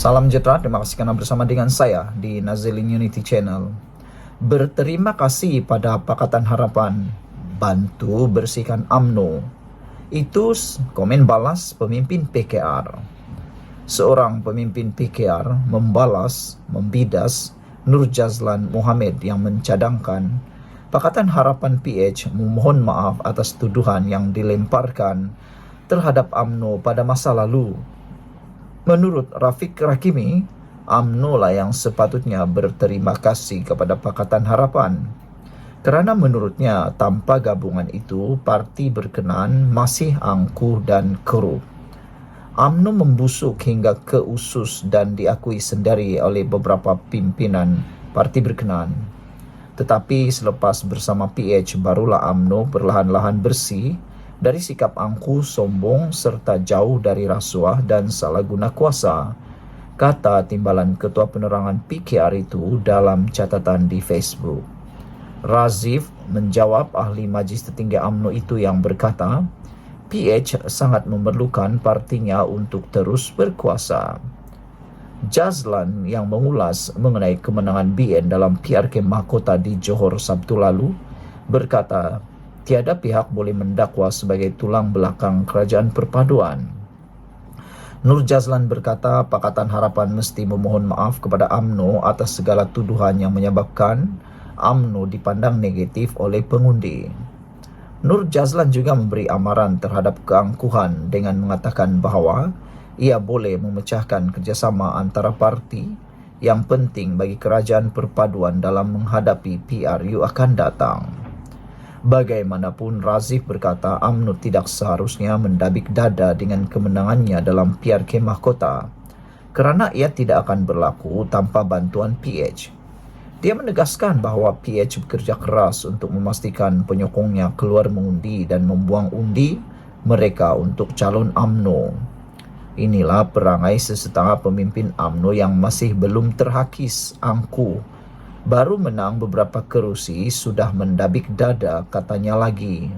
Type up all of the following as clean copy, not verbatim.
Salam sejahtera, terima kasih karena bersama dengan saya di Nazilin Unity Channel. Berterima kasih pada Pakatan Harapan, bantu bersihkan UMNO. Itu komen balas pemimpin PKR. Seorang pemimpin PKR membidas Nur Jazlan Mohammed yang mencadangkan Pakatan Harapan PH memohon maaf atas tuduhan yang dilemparkan terhadap UMNO pada masa lalu. Menurut Rafiq Rakimi, UMNO lah yang sepatutnya berterima kasih kepada Pakatan Harapan. Kerana menurutnya tanpa gabungan itu, parti berkenaan masih angkuh dan keruh. UMNO membusuk hingga ke usus dan diakui sendiri oleh beberapa pimpinan parti berkenaan. Tetapi selepas bersama PH, barulah UMNO perlahan-lahan bersih dari sikap angkuh, sombong serta jauh dari rasuah dan salah guna kuasa, kata timbalan Ketua Penerangan PKR itu dalam catatan di Facebook. Razif menjawab ahli Majlis Tertinggi UMNO itu yang berkata, PH sangat memerlukan partinya untuk terus berkuasa. Jazlan yang mengulas mengenai kemenangan BN dalam PRK Mahkota di Johor Sabtu lalu berkata, tiada pihak boleh mendakwa sebagai tulang belakang kerajaan perpaduan. Nur Jazlan berkata Pakatan Harapan mesti memohon maaf kepada UMNO atas segala tuduhan yang menyebabkan UMNO dipandang negatif oleh pengundi. Nur Jazlan juga memberi amaran terhadap keangkuhan dengan mengatakan bahawa ia boleh memecahkan kerjasama antara parti yang penting bagi kerajaan perpaduan dalam menghadapi PRU akan datang. Bagaimanapun, Razif berkata UMNO tidak seharusnya mendabik dada dengan kemenangannya dalam PRK Mahkota kerana ia tidak akan berlaku tanpa bantuan PH. Dia menegaskan bahawa PH bekerja keras untuk memastikan penyokongnya keluar mengundi dan membuang undi mereka untuk calon UMNO. Inilah perangai sesetengah pemimpin UMNO yang masih belum terhakis angkuh. Baru menang beberapa kerusi sudah mendabik dada, katanya lagi.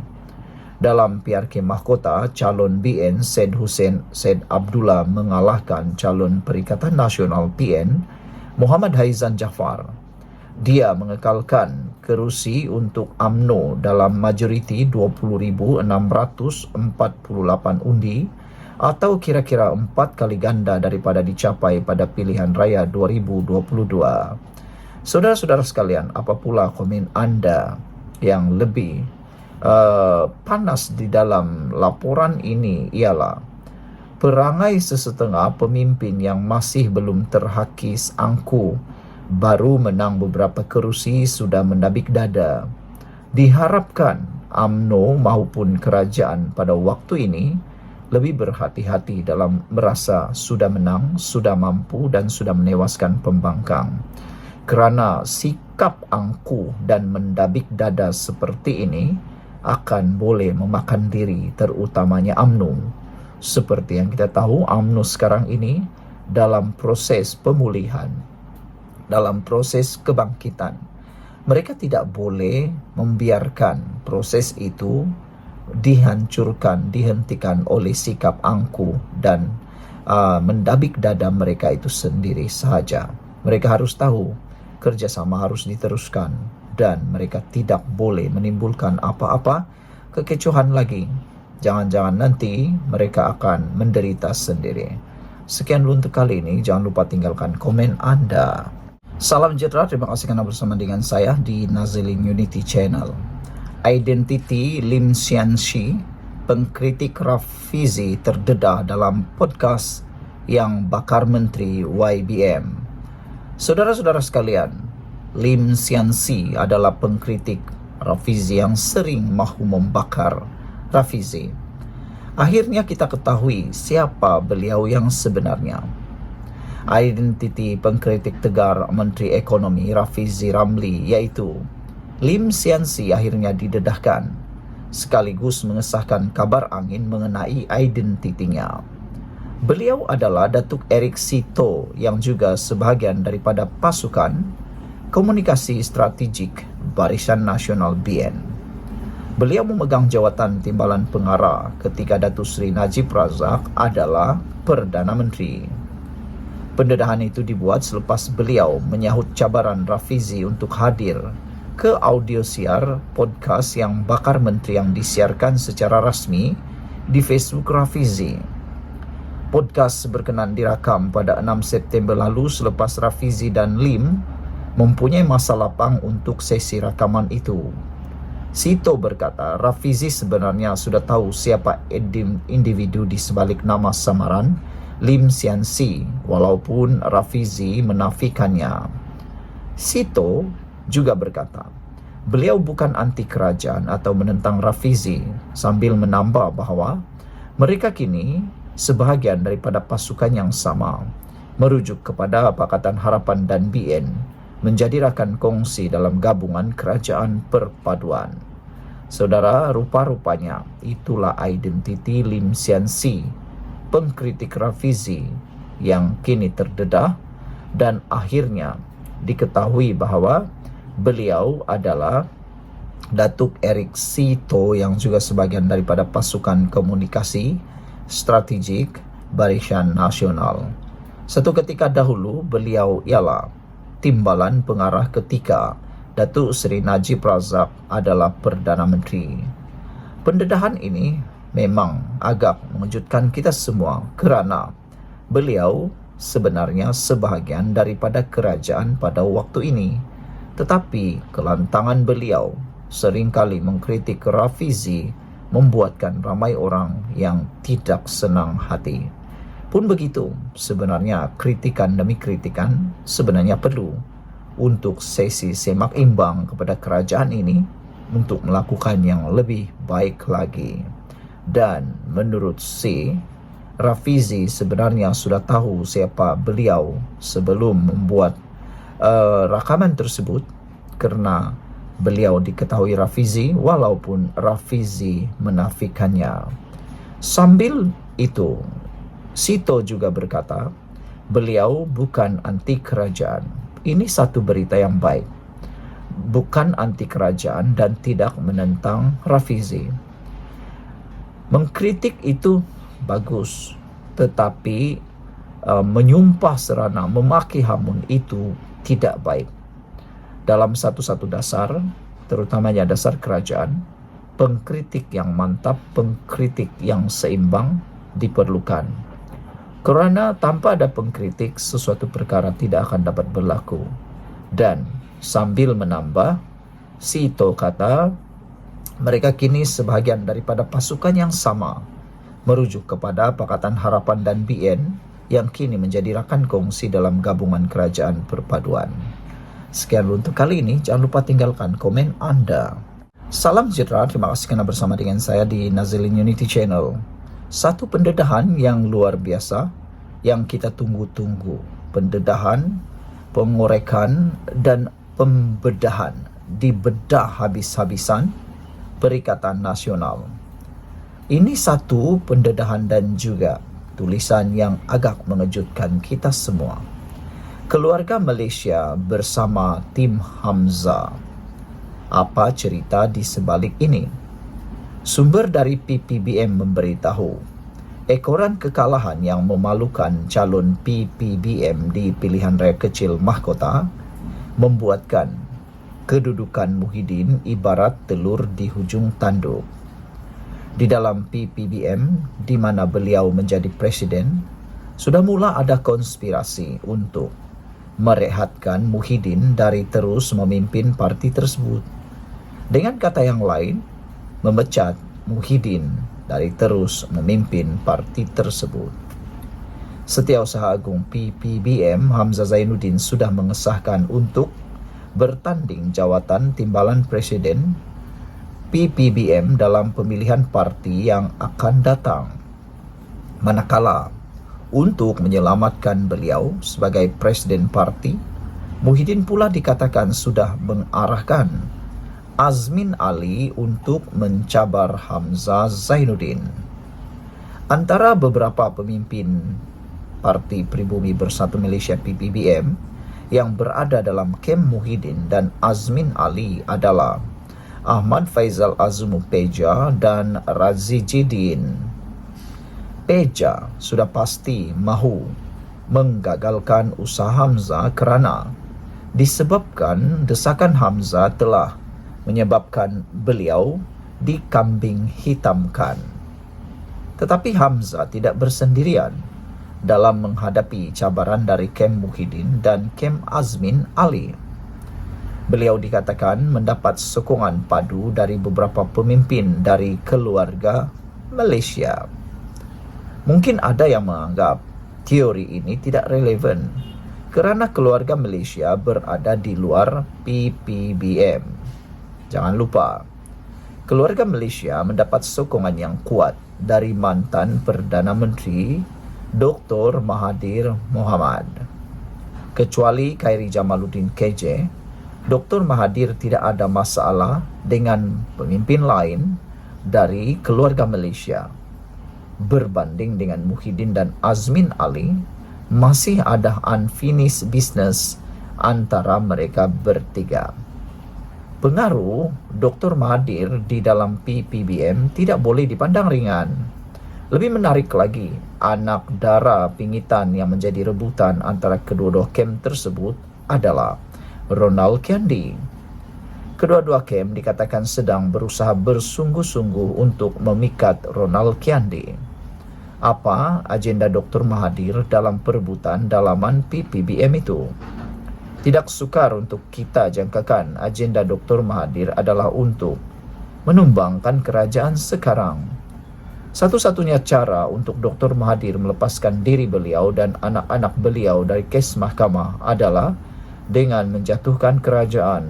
Dalam PRK Mahkota, calon BN Syed Hussein Syed Abdullah mengalahkan calon Perikatan Nasional PN Muhammad Haizan Jafar. Dia mengekalkan kerusi untuk UMNO dalam majoriti 20,648 undi atau kira-kira 4 kali ganda daripada dicapai pada pilihan raya 2022. Saudara-saudara sekalian, apa pula komen anda yang lebih panas di dalam laporan ini ialah perangai sesetengah pemimpin yang masih belum terhakis angkuh, baru menang beberapa kerusi sudah mendabik dada. Diharapkan UMNO maupun kerajaan pada waktu ini lebih berhati-hati dalam merasa sudah menang, sudah mampu dan sudah menewaskan pembangkang. Kerana sikap angkuh dan mendabik dada seperti ini akan boleh memakan diri, terutamanya UMNO. Seperti yang kita tahu, UMNO sekarang ini dalam proses pemulihan, dalam proses kebangkitan. Mereka tidak boleh membiarkan proses itu dihancurkan, dihentikan oleh sikap angkuh dan mendabik dada mereka itu sendiri sahaja. Mereka harus tahu kerjasama harus diteruskan dan mereka tidak boleh menimbulkan apa-apa kekecohan lagi. Jangan-jangan nanti mereka akan menderita sendiri. Sekian dulu untuk kali ini. Jangan lupa tinggalkan komen anda. Salam sejahtera, terima kasih karena bersama dengan saya di Nazilin Unity Channel. Identiti Lim Sian Shi, pengkritik Rafizi, terdedah dalam podcast yang bakar Menteri YBM. Saudara-saudara sekalian, Lim Sian Shi adalah pengkritik Rafizi yang sering mahu membakar Rafizi. Akhirnya kita ketahui siapa beliau yang sebenarnya. Identiti pengkritik tegar Menteri Ekonomi Rafizi Ramli iaitu Lim Sian Shi akhirnya didedahkan, sekaligus mengesahkan kabar angin mengenai identitinya. Beliau adalah Datuk Erick Sito yang juga sebahagian daripada pasukan komunikasi strategik Barisan Nasional BN. Beliau memegang jawatan timbalan pengarah ketika Datuk Seri Najib Razak adalah Perdana Menteri. Pendedahan itu dibuat selepas beliau menyahut cabaran Rafizi untuk hadir ke audio siar podcast yang bakar menteri yang disiarkan secara rasmi di Facebook Rafizi. Podcast berkenan dirakam pada 6 September lalu selepas Rafizi dan Lim mempunyai masa lapang untuk sesi rakaman itu. Sito berkata, Rafizi sebenarnya sudah tahu siapa individu di sebalik nama samaran Lim Sian Si, walaupun Rafizi menafikannya. Sito juga berkata, beliau bukan anti kerajaan atau menentang Rafizi, sambil menambah bahawa mereka kini sebahagian daripada pasukan yang sama, merujuk kepada Pakatan Harapan dan BN, menjadi rakan kongsi dalam gabungan kerajaan perpaduan. Saudara, rupa-rupanya itulah identiti Lim Sian Si, pengkritik Rafizi yang kini terdedah, dan akhirnya diketahui bahawa beliau adalah Datuk Eric Sito yang juga sebahagian daripada pasukan komunikasi strategik Barisan Nasional. Satu ketika dahulu beliau ialah timbalan pengarah ketika Datuk Seri Najib Razak adalah Perdana Menteri. Pendedahan ini memang agak mengejutkan kita semua kerana beliau sebenarnya sebahagian daripada kerajaan pada waktu ini. Tetapi kelantangan beliau seringkali mengkritik Rafizi membuatkan ramai orang yang tidak senang hati. Pun begitu, sebenarnya kritikan demi kritikan sebenarnya perlu untuk sesi semak imbang kepada kerajaan ini untuk melakukan yang lebih baik lagi. Dan menurut C, Rafizi sebenarnya sudah tahu siapa beliau sebelum membuat rakaman tersebut, kerana beliau diketahui Rafizi walaupun Rafizi menafikannya. Sambil itu, Sito juga berkata, beliau bukan anti kerajaan. Ini satu berita yang baik. Bukan anti kerajaan dan tidak menentang Rafizi. Mengkritik itu bagus, tetapi menyumpah serana, memaki hamun itu tidak baik. Dalam satu-satu dasar, terutamanya dasar kerajaan, pengkritik yang mantap, pengkritik yang seimbang diperlukan. Kerana tanpa ada pengkritik, sesuatu perkara tidak akan dapat berlaku. Dan sambil menambah, Sito kata, mereka kini sebahagian daripada pasukan yang sama, merujuk kepada Pakatan Harapan dan BN yang kini menjadi rakan kongsi dalam gabungan kerajaan perpaduan. Sekian untuk kali ini, jangan lupa tinggalkan komen anda. Salam sejahtera, terima kasih kerana bersama dengan saya di Nazilin Unity Channel. Satu pendedahan yang luar biasa yang kita tunggu-tunggu. Pendedahan, pengorekan dan pembedahan, dibedah habis-habisan Perikatan Nasional. Ini satu pendedahan dan juga tulisan yang agak mengejutkan kita semua. Keluarga Malaysia bersama tim Hamzah. Apa cerita di sebalik ini? Sumber dari PPBM memberitahu, ekoran kekalahan yang memalukan calon PPBM di pilihan raya kecil mahkota membuatkan kedudukan Muhyiddin ibarat telur di hujung tanduk. Di dalam PPBM, di mana beliau menjadi presiden, sudah mula ada konspirasi untuk merehatkan Muhyiddin dari terus memimpin parti tersebut. Dengan kata yang lain, memecat Muhyiddin dari terus memimpin parti tersebut. Setiausaha Agung PPBM Hamzah Zainuddin sudah mengesahkan untuk bertanding jawatan timbalan presiden PPBM dalam pemilihan parti yang akan datang. Manakala untuk menyelamatkan beliau sebagai presiden parti, Muhyiddin pula dikatakan sudah mengarahkan Azmin Ali untuk mencabar Hamzah Zainuddin. Antara beberapa pemimpin Parti Pribumi Bersatu Malaysia PPBM yang berada dalam kem Muhyiddin dan Azmin Ali adalah Ahmad Faizal Azumu Peja dan Razi Jidin. Peja sudah pasti mahu menggagalkan usaha Hamzah kerana disebabkan desakan Hamzah telah menyebabkan beliau dikambing hitamkan. Tetapi Hamzah tidak bersendirian dalam menghadapi cabaran dari kem Muhyiddin dan kem Azmin Ali. Beliau dikatakan mendapat sokongan padu dari beberapa pemimpin dari keluarga Malaysia. Mungkin ada yang menganggap teori ini tidak relevan kerana keluarga Malaysia berada di luar PPBM. Jangan lupa, keluarga Malaysia mendapat sokongan yang kuat dari mantan Perdana Menteri Dr. Mahathir Mohamad. Kecuali Khairi Jamaluddin KJ, Dr. Mahathir tidak ada masalah dengan pemimpin lain dari keluarga Malaysia. Berbanding dengan Muhyiddin dan Azmin Ali, masih ada unfinished business antara mereka bertiga. Pengaruh Dr. Mahathir di dalam PPBM tidak boleh dipandang ringan. Lebih menarik lagi, anak dara pingitan yang menjadi rebutan antara kedua-dua kem tersebut adalah Ronald Kiandi. Kedua-dua kem dikatakan sedang berusaha bersungguh-sungguh untuk memikat Ronald Kiandi. Apa agenda Dr. Mahathir dalam perebutan dalaman PPBM itu? Tidak sukar untuk kita jangkakan agenda Dr. Mahathir adalah untuk menumbangkan kerajaan sekarang. Satu-satunya cara untuk Dr. Mahathir melepaskan diri beliau dan anak-anak beliau dari kes mahkamah adalah dengan menjatuhkan kerajaan.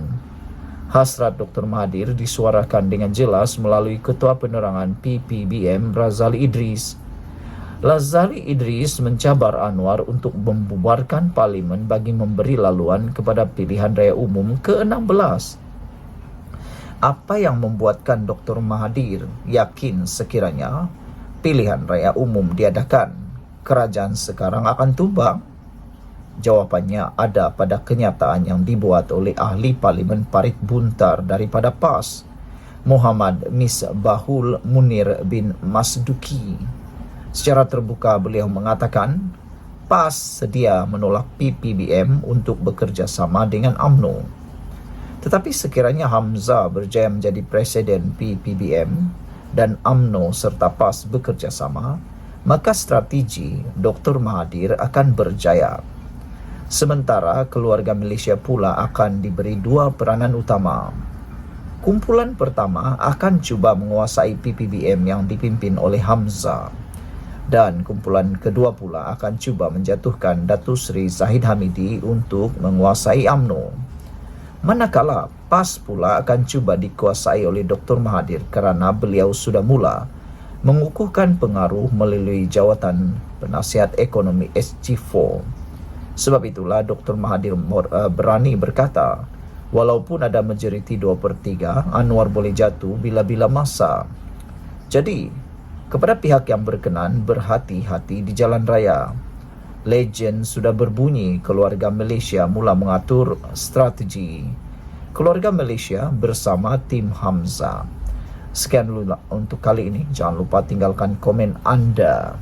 Hasrat Dr. Mahathir disuarakan dengan jelas melalui Ketua Penerangan PPBM Razali Idris. Razali Idris mencabar Anwar untuk membubarkan parlimen bagi memberi laluan kepada pilihan raya umum ke-16. Apa yang membuatkan Dr. Mahathir yakin sekiranya pilihan raya umum diadakan, kerajaan sekarang akan tumbang? Jawapannya ada pada kenyataan yang dibuat oleh ahli parlimen Parit Buntar daripada PAS, Muhammad Misbahul Munir bin Masduki. Secara terbuka beliau mengatakan PAS sedia menolak PPBM untuk bekerja sama dengan UMNO. Tetapi sekiranya Hamzah berjaya menjadi presiden PPBM dan UMNO serta PAS bekerja sama, maka strategi Dr. Mahathir akan berjaya. Sementara keluarga Malaysia pula akan diberi dua peranan utama. Kumpulan pertama akan cuba menguasai PPBM yang dipimpin oleh Hamzah, dan kumpulan kedua pula akan cuba menjatuhkan Datuk Seri Zahid Hamidi untuk menguasai UMNO. Manakala PAS pula akan cuba dikuasai oleh Dr. Mahathir kerana beliau sudah mula mengukuhkan pengaruh melalui jawatan penasihat ekonomi SG4. Sebab itulah Dr. Mahathir berani berkata, walaupun ada majoriti 2/3, Anwar boleh jatuh bila-bila masa. Jadi, kepada pihak yang berkenan, berhati-hati di jalan raya. Legend sudah berbunyi, keluarga Malaysia mula mengatur strategi. Keluarga Malaysia bersama tim Hamzah. Sekian dulu untuk kali ini. Jangan lupa tinggalkan komen anda.